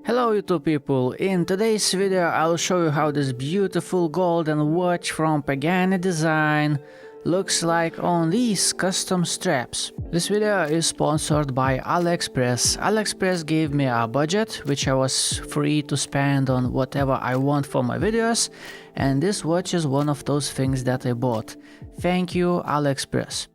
Hello YouTube people, in today's video I'll show you how this beautiful golden watch from Pagani Design looks like on these custom straps. This video is sponsored by AliExpress. AliExpress gave me a budget which I was free to spend on whatever I want for my videos, and this watch is one of those things that I bought. Thank you AliExpress.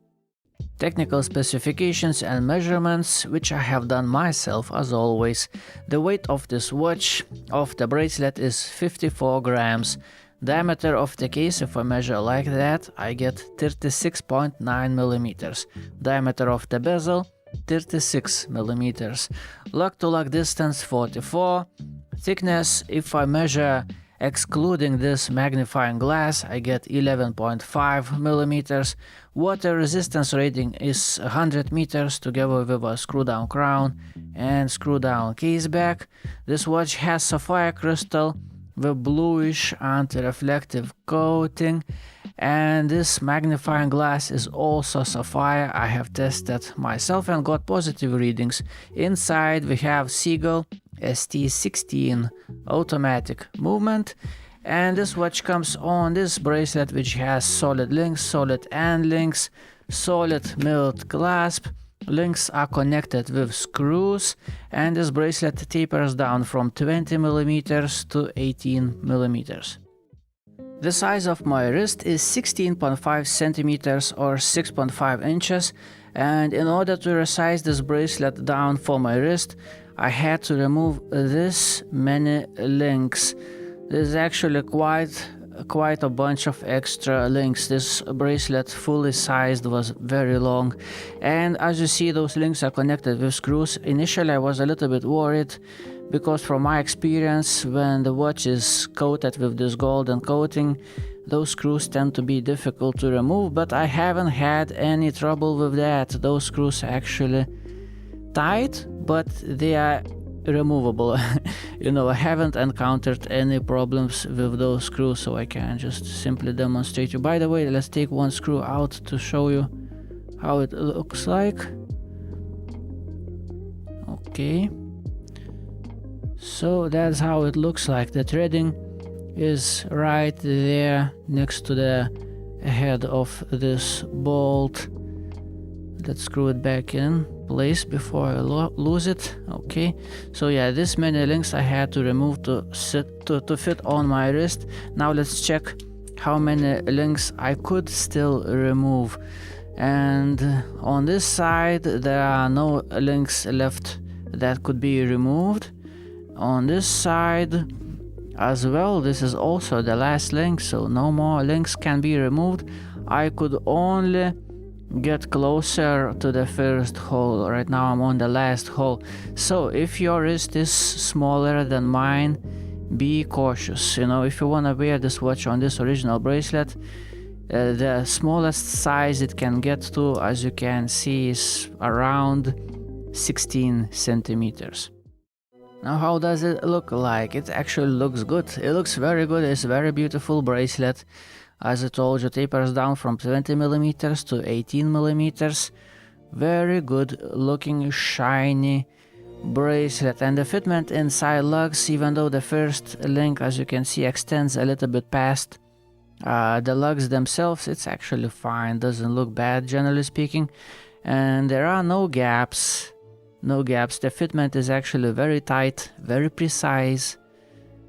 Technical specifications and measurements, which I have done myself as always. The weight of this watch, of the bracelet, is 54 grams. Diameter of the case, if I measure like that, I get 36.9 millimeters. Diameter of the bezel, 36 millimeters. Lug to lug distance, 44. Thickness, if I measure excluding this magnifying glass, I get 11.5 millimeters. Water resistance rating is 100 meters together with a screw down crown and screw down case back. This watch has sapphire crystal with bluish anti-reflective coating, and this magnifying glass is also sapphire. I have tested myself and got positive readings. Inside we have Seagull ST16 automatic movement, and this watch comes on this bracelet which has solid links, solid end links, solid milled clasp. Links are connected with screws, and this bracelet tapers down from 20 millimeters to 18 millimeters. The size of my wrist is 16.5 centimeters or 6.5 inches, and in order to resize this bracelet down for my wrist, I had to remove this many links. There's actually quite a bunch of extra links. This bracelet fully sized was very long, and as you see, those links are connected with screws. Initially I was a little bit worried because from my experience, when the watch is coated with this golden coating, those screws tend to be difficult to remove, but I haven't had any trouble with that. Those screws are actually tight, but they are removable. You know, I haven't encountered any problems with those screws, so I can just simply demonstrate you. By the way, let's take one screw out to show you how it looks like. Okay, so that's how it looks like. The threading is right there next to the head of this bolt. Let's screw it back in place before I lose it. Okay, so yeah, this many links I had to remove to fit on my wrist. Now let's check how many links I could still remove. And on this side there are no links left that could be removed. On this side as well, this is also the last link, so no more links can be removed. I could only get closer to the first hole. Right now I'm on the last hole. So if your wrist is smaller than mine, be cautious. You know, if you want to wear this watch on this original bracelet, the smallest size it can get to, as you can see, is around 16 centimeters. Now how does it look like? It actually looks good. It looks very good. It's a very beautiful bracelet. As I told you, tapers down from 20 millimeters to 18 millimeters. Very good looking shiny bracelet, and the fitment inside lugs, even though the first link, as you can see, extends a little bit past the lugs themselves, it's actually fine, doesn't look bad generally speaking, and there are no gaps. The fitment is actually very tight, very precise,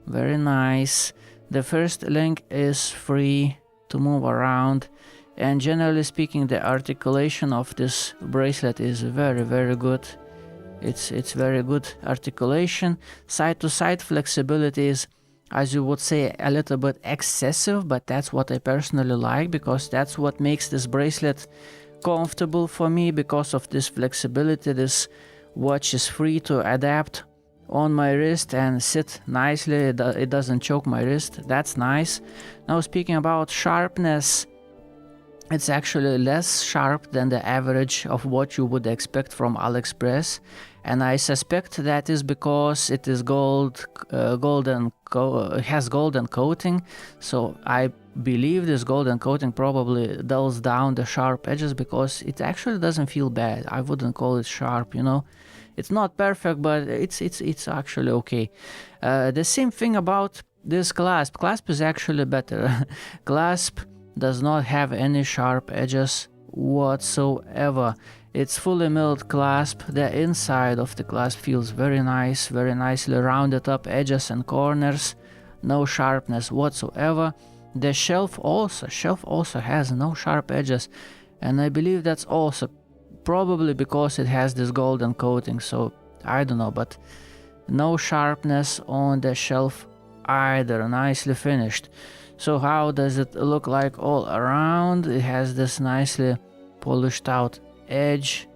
very nice. The first link is free to move around, and generally speaking the articulation of this bracelet is very good. It's very good articulation. Side to side flexibility is, as you would say, a little bit excessive, but that's what I personally like, because that's what makes this bracelet comfortable for me. Because of this flexibility, this watch is free to adapt on my wrist and sit nicely. It doesn't choke my wrist. That's nice. Now speaking about sharpness, it's actually less sharp than the average of what you would expect from AliExpress, and I suspect that is because it is has golden coating. So I believe this golden coating probably dulls down the sharp edges, because it actually doesn't feel bad. I wouldn't call it sharp, you know. It's not perfect, but it's actually okay. The same thing about this clasp. Clasp is actually better. Clasp does not have any sharp edges whatsoever. It's fully milled clasp. The inside of the clasp feels very nice, very nicely rounded up edges and corners. No sharpness whatsoever. The shelf also has no sharp edges, and I believe that's also probably because it has this golden coating, so I don't know, but no sharpness on the shelf either. Nicely finished. So how does it look like all around? It has this nicely polished out edge,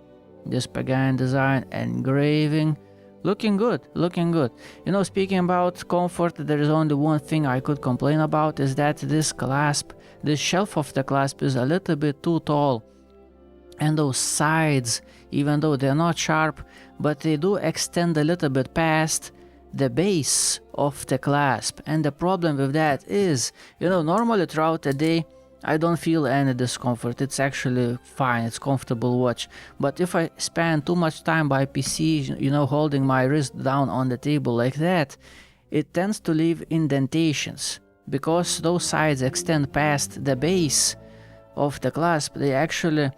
this Pagani Design engraving. Looking good, looking good. You know, speaking about comfort, there is only one thing I could complain about, is that this clasp, this shelf of the clasp is a little bit too tall. And those sides, even though they're not sharp, but they do extend a little bit past the base of the clasp. And the problem with that is, you know, normally throughout the day, I don't feel any discomfort. It's actually fine, it's comfortable watch. But if I spend too much time by PC, you know, holding my wrist down on the table like that, it tends to leave indentations. Because those sides extend past the base of the clasp, they actually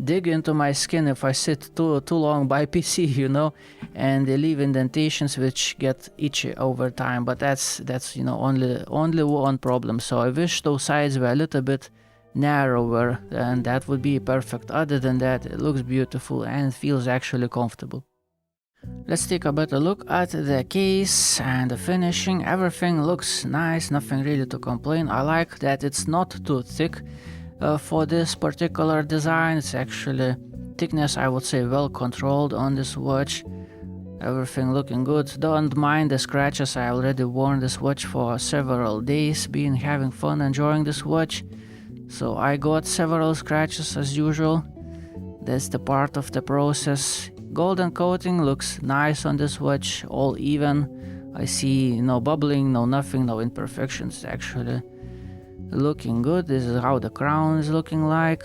dig into my skin if I sit too long by PC, you know, and they leave indentations which get itchy over time. But that's you know, only one problem. So I wish those sides were a little bit narrower, and that would be perfect. Other than that, it looks beautiful and feels actually comfortable. Let's take a better look at the case and the finishing. Everything looks nice, nothing really to complain. I like that it's not too thick. For this particular design, it's actually thickness, I would say, well controlled on this watch. Everything looking good. Don't mind the scratches. I already worn this watch for several days, been having fun enjoying this watch, so I got several scratches as usual. That's the part of the process. Golden coating looks nice on this watch, all even. I see no bubbling, no nothing, no imperfections. Actually looking good. This is how the crown is looking like.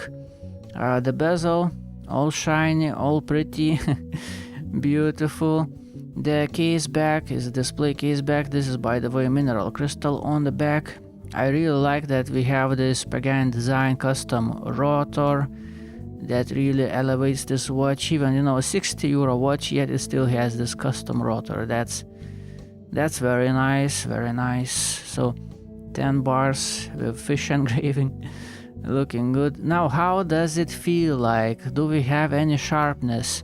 The bezel, all shiny, all pretty, beautiful. The case back is a display case back. This is, by the way, mineral crystal on the back. I really like that we have this Pagani Design custom rotor that really elevates this watch. Even, you know, a 60 euro watch, yet it still has this custom rotor. That's very nice, very nice. So 10 bars with fish engraving, looking good. Now, how does it feel like? Do we have any sharpness?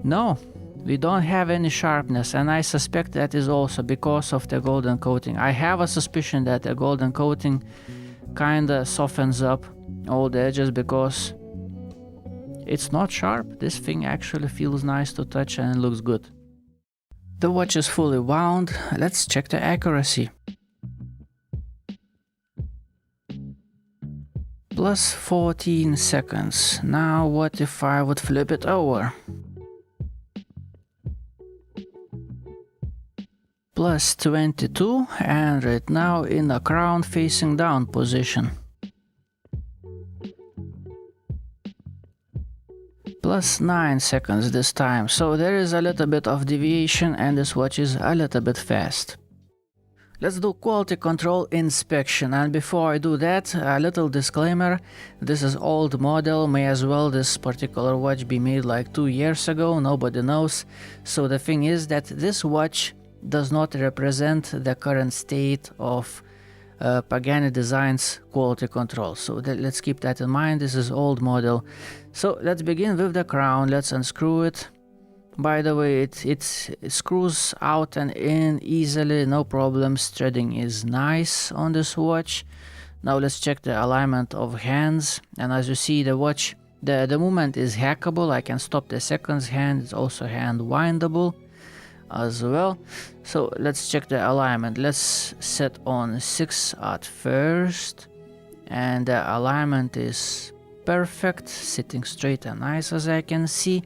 No, we don't have any sharpness, and I suspect that is also because of the golden coating. I have a suspicion that the golden coating kinda softens up all the edges because it's not sharp. This thing actually feels nice to touch and it looks good. The watch is fully wound. Let's check the accuracy. Plus 14 seconds. Now what if I would flip it over? Plus 22, and right now in a crown facing down position. Plus 9 seconds this time, so there is a little bit of deviation and this watch is a little bit fast. Let's do quality control inspection, and before I do that, a little disclaimer. This is old model, may as well this particular watch be made like 2 years ago, nobody knows. So the thing is that this watch does not represent the current state of Pagani Design's quality control. So let's keep that in mind, this is old model. So let's begin with the crown, let's unscrew it. By the way, it screws out and in easily, no problems. Threading is nice on this watch. Now let's check the alignment of hands, and as you see, the watch, the movement is hackable. I can stop the seconds hand, it's also hand windable as well. So let's check the alignment. Let's set on 6 at first, and the alignment is perfect, sitting straight and nice as I can see.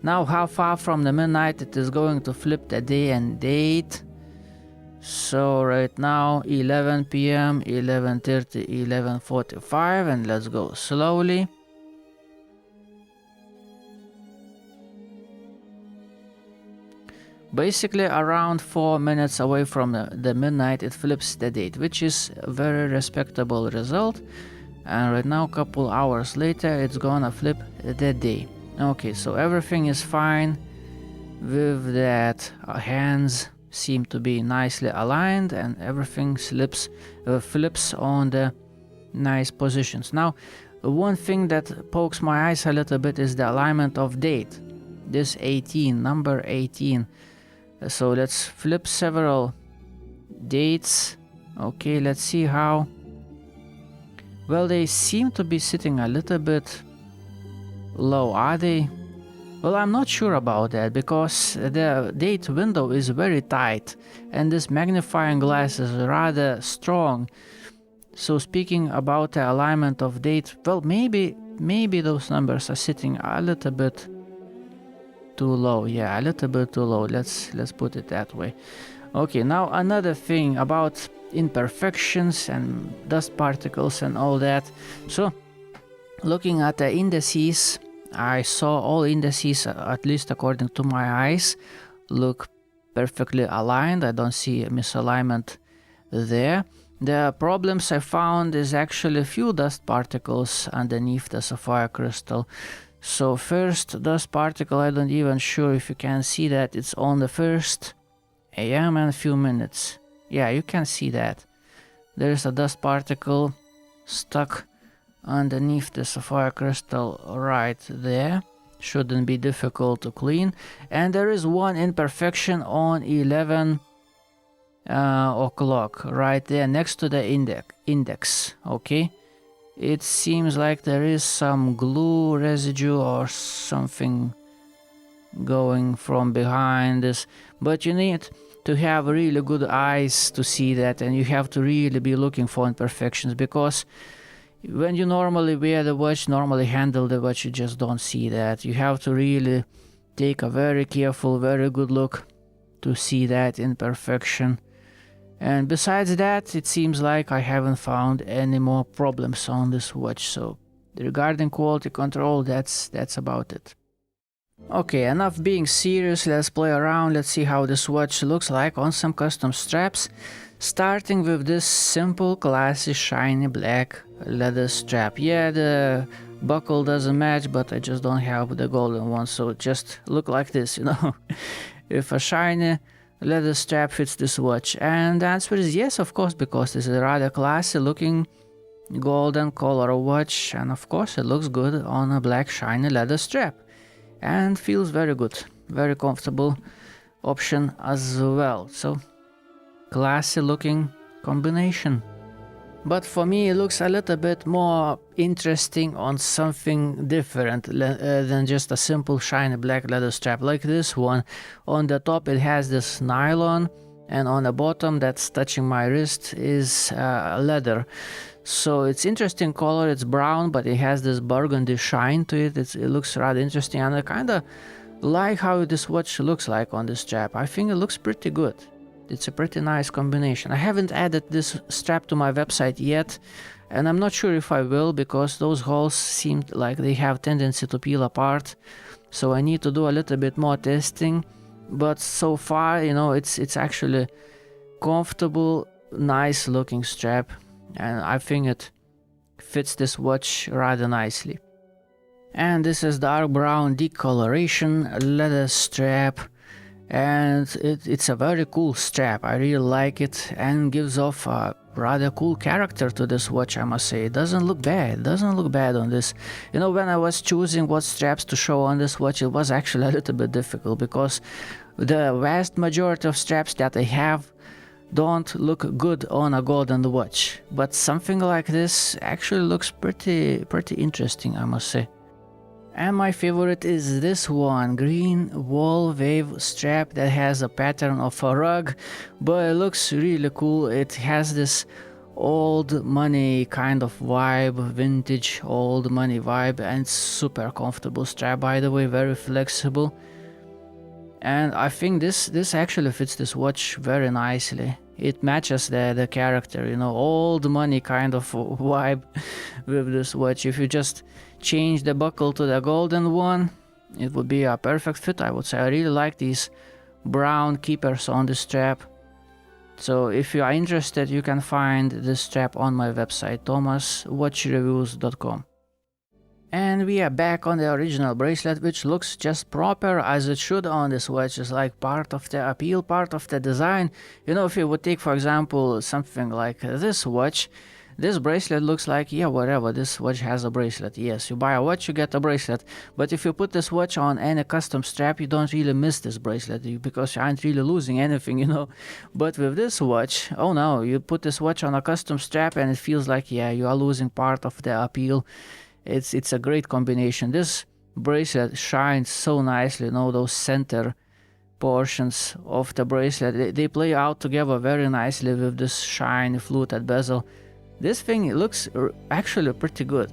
Now how far from the midnight it is going to flip the day and date. So right now 11 p.m, 11:30, 11:45, and let's go slowly. Basically around 4 minutes away from the midnight it flips the date, which is a very respectable result. And right now, a couple hours later, it's gonna flip the day. Okay, so everything is fine with that. Hands seem to be nicely aligned and everything flips on the nice positions. Now, one thing that pokes my eyes a little bit is the alignment of date. This 18, number 18. So let's flip several dates. Okay, let's see how. Well, they seem to be sitting a little bit low, are they? Well, I'm not sure about that because the date window is very tight and this magnifying glass is rather strong. So speaking about the alignment of date, well, maybe those numbers are sitting a little bit too low. Yeah, a little bit too low. Let's put it that way. Okay, now another thing about imperfections and dust particles and all that. So looking at the indices, I saw all indices, at least according to my eyes, look perfectly aligned. I don't see a misalignment there. The problems I found is actually a few dust particles underneath the sapphire crystal. So first dust particle, I don't even sure if you can see that, it's on the first AM and a few minutes. Yeah, you can see that. There's a dust particle stuck underneath the sapphire crystal right there. Shouldn't be difficult to clean. And there is one imperfection on 11 o'clock right there next to the index. Okay, it seems like there is some glue residue or something going from behind this, but you need to have really good eyes to see that, and you have to really be looking for imperfections, because when you normally wear the watch, normally handle the watch, you just don't see that. You have to really take a very careful, very good look to see that imperfection. And besides that, it seems like I haven't found any more problems on this watch. So regarding quality control, that's about it. Okay, enough being serious, let's play around, let's see how this watch looks like on some custom straps. Starting with this simple, classy, shiny black leather strap. Yeah, the buckle doesn't match, but I just don't have the golden one, so it just look like this, you know. If a shiny leather strap fits this watch, and the answer is yes, of course, because this is a rather classy looking golden color watch, and of course it looks good on a black shiny leather strap and feels very good, very comfortable option as well. So classy looking combination. But for me it looks a little bit more interesting on something different than just a simple shiny black leather strap like this one. On the top it has this nylon, and on the bottom that's touching my wrist is leather. So it's interesting color, it's brown, but it has this burgundy shine to it. It looks rather interesting, and I kind of like how this watch looks like on this strap. I think it looks pretty good. It's a pretty nice combination. I haven't added this strap to my website yet, and I'm not sure if I will, because those holes seem like they have tendency to peel apart. So I need to do a little bit more testing. But so far, you know, it's actually comfortable, nice looking strap, and I think it fits this watch rather nicely. And this is dark brown decoloration leather strap, and it's a very cool strap. I really like it, and gives off a rather cool character to this watch, I must say. It doesn't look bad, on this. You know, when I was choosing what straps to show on this watch, it was actually a little bit difficult, because the vast majority of straps that I have don't look good on a golden watch, but something like this actually looks pretty interesting, I must say. And my favorite is this one, green wall wave strap that has a pattern of a rug, but it looks really cool. It has this old money kind of vibe, vintage old money vibe, and super comfortable strap, by the way, very flexible. And I think this actually fits this watch very nicely. It matches the character, you know, old money kind of vibe with this watch. If you just change the buckle to the golden one, it would be a perfect fit, I would say. I really like these brown keepers on the strap. So if you are interested, you can find this strap on my website, thomaswatchreviews.com. And we are back on the original bracelet, which looks just proper as it should on this watch. It's like part of the appeal, part of the design. You know, if you would take, for example, something like this watch, this bracelet looks like, yeah, whatever, this watch has a bracelet. Yes, you buy a watch, you get a bracelet. But if you put this watch on any custom strap, you don't really miss this bracelet because you aren't really losing anything, you know. But with this watch, oh no, you put this watch on a custom strap and it feels like, yeah, you are losing part of the appeal. It's a great combination. This bracelet shines so nicely, you know, those center portions of the bracelet, they play out together very nicely with this shiny fluted bezel. This thing looks actually pretty good,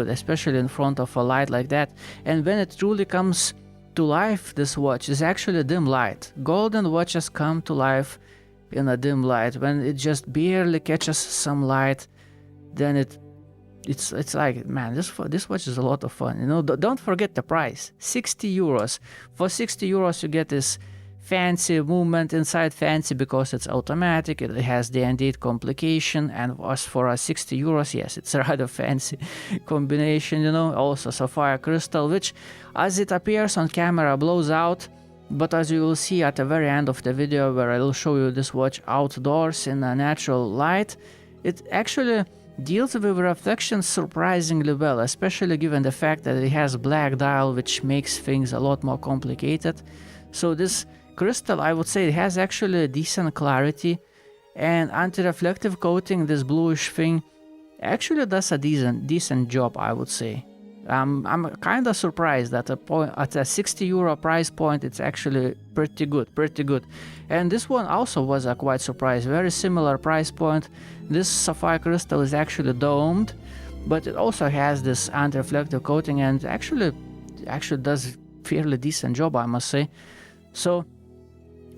especially in front of a light like that. And when it truly comes to life, this watch is actually dim light. Golden watches come to life in a dim light. When it just barely catches some light, then it's like, man, this watch is a lot of fun. You know, don't forget the price, 60 euros. For 60 euros, you get this fancy movement inside, fancy because it's automatic, it has day and date complication, and as for a 60 euros, yes, it's a rather fancy combination, you know. Also sapphire crystal, which as it appears on camera blows out, but as you will see at the very end of the video where I will show you this watch outdoors in a natural light, it actually deals with reflections surprisingly well, especially given the fact that it has black dial, which makes things a lot more complicated. So this crystal, I would say, it has actually a decent clarity, and anti-reflective coating, this bluish thing, actually does a decent job, I would say. I'm kind of surprised that at a 60 euro price point, it's actually pretty good. And this one also was a quite surprise, very similar price point. This sapphire crystal is actually domed, but it also has this anti-reflective coating, and actually does fairly decent job, I must say. So,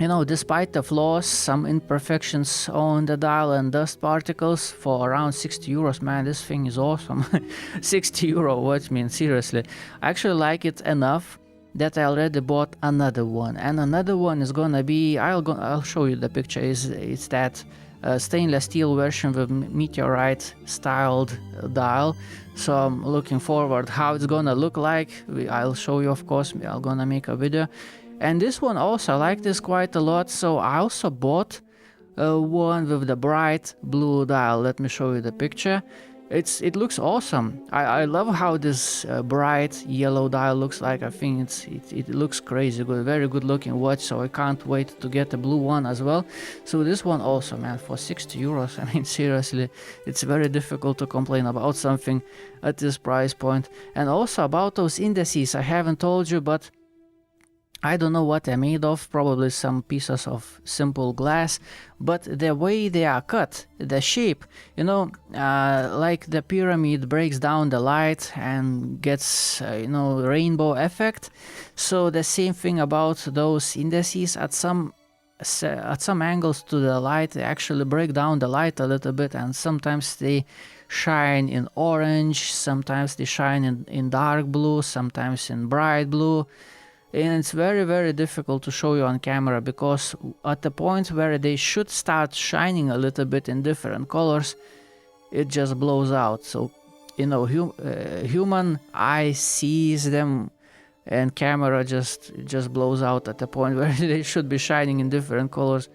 you know, despite the flaws, some imperfections on the dial and dust particles, for around 60 euros, man, this thing is awesome. 60 euro watch, I mean, seriously. I actually like it enough that I already bought another one. And another one is gonna be, I'll show you the picture, it's that stainless steel version with meteorite styled dial. So I'm looking forward how it's gonna look like. I'll show you, of course, I'm gonna make a video. And this one also, I like this quite a lot, so I also bought one with the bright blue dial. Let me show you the picture. It looks awesome. I love how this bright yellow dial looks like. I think it looks crazy good, very good looking watch, so I can't wait to get the blue one as well. So this one also, man, for 60 euros, I mean, seriously, it's very difficult to complain about something at this price point. And also about those indices, I haven't told you, but I don't know what they're made of, probably some pieces of simple glass, but the way they are cut, the shape, you know, like the pyramid breaks down the light and gets, you know, rainbow effect. So the same thing about those indices, at some angles to the light, they actually break down the light a little bit, and sometimes they shine in orange, sometimes they shine in dark blue, sometimes in bright blue. And it's very, very difficult to show you on camera, because at the point where they should start shining a little bit in different colors, it just blows out. So, you know, human eye sees them, and camera just blows out at the point where they should be shining in different colors.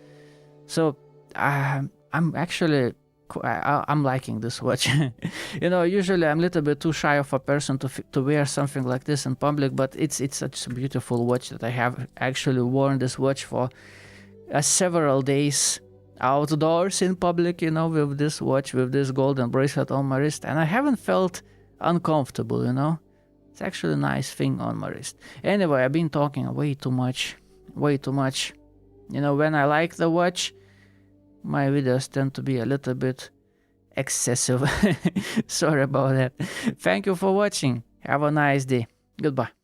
So I'm actually I'm liking this watch. You know, usually I'm a little bit too shy of a person to wear something like this in public, but it's such a beautiful watch that I have actually worn this watch for several days outdoors in public, you know, with this watch, with this golden bracelet on my wrist, and I haven't felt uncomfortable, you know. It's actually a nice thing on my wrist. Anyway, I've been talking way too much. You know, when I like the watch, my videos tend to be a little bit excessive. Sorry about that. Thank you for watching. Have a nice day. Goodbye.